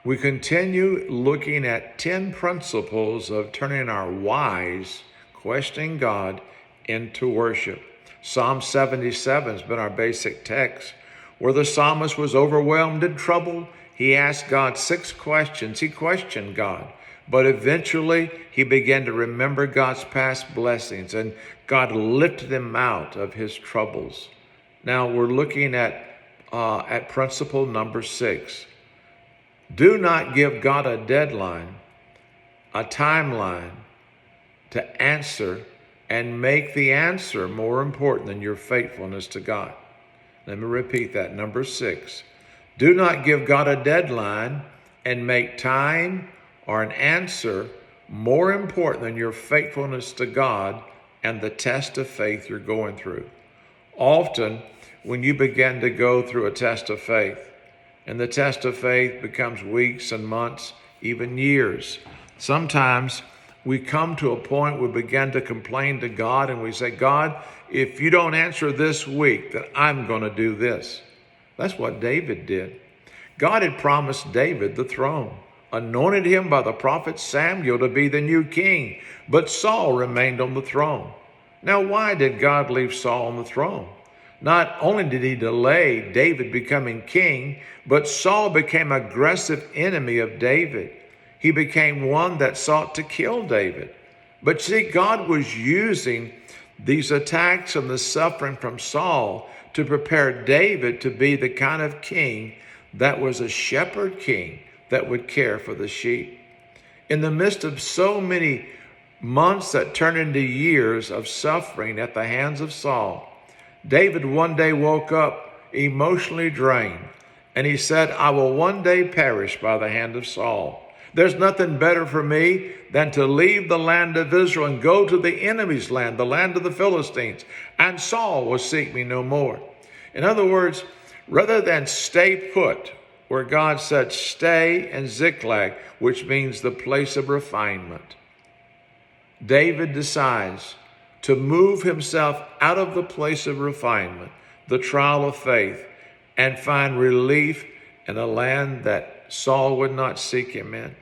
we continue looking at 10 principles of turning our whys, questioning God, into worship. Psalm 77 has been our basic text, where the psalmist was overwhelmed and troubled. He asked God 6 questions. He questioned God, but eventually he began to remember God's past blessings, and God lifted him out of his troubles. Now we're looking at principle number 6. Do not give God a deadline, a timeline to answer, and make the answer more important than your faithfulness to God. Let me repeat that. Number 6. Do not give God a deadline and make time or an answer more important than your faithfulness to God and the test of faith you're going through. Often, when you begin to go through a test of faith, and the test of faith becomes weeks and months, even years, sometimes we come to a point where we begin to complain to God, and we say, God, if you don't answer this week, then I'm going to do this. That's what David did. God had promised David the throne, anointed him by the prophet Samuel to be the new king, but Saul remained on the throne. Now, why did God leave Saul on the throne? Not only did he delay David becoming king, but Saul became an aggressive enemy of David. He became one that sought to kill David. But see, God was using these attacks and the suffering from Saul to prepare David to be the kind of king that was a shepherd king that would care for the sheep. In the midst of so many months that turned into years of suffering at the hands of Saul, David one day woke up emotionally drained, and he said, I will one day perish by the hand of Saul. There's nothing better for me than to leave the land of Israel and go to the enemy's land, the land of the Philistines, and Saul will seek me no more. In other words, rather than stay put, where God said stay in Ziklag, which means the place of refinement, David decides to move himself out of the place of refinement, the trial of faith, and find relief in a land that Saul would not seek him in.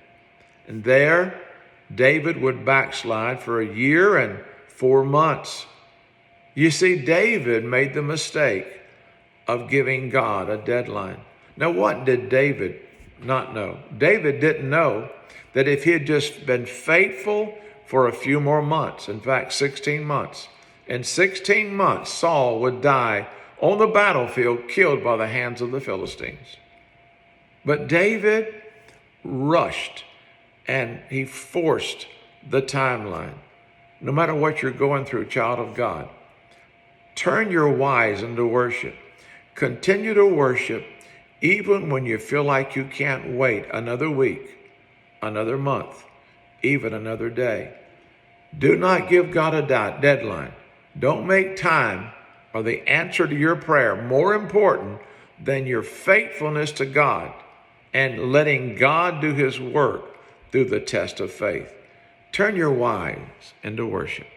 And there, David would backslide for a year and 4 months. You see, David made the mistake of giving God a deadline. Now, what did David not know? David didn't know that if he had just been faithful for a few more months, in fact, 16 months, in 16 months, Saul would die on the battlefield, killed by the hands of the Philistines. But David rushed and he forced the timeline. No matter what you're going through, child of God, turn your whys into worship. Continue to worship even when you feel like you can't wait another week, another month, even another day. Do not give God a deadline. Don't make time or the answer to your prayer more important than your faithfulness to God and letting God do his work through the test of faith. Turn your whys into worship.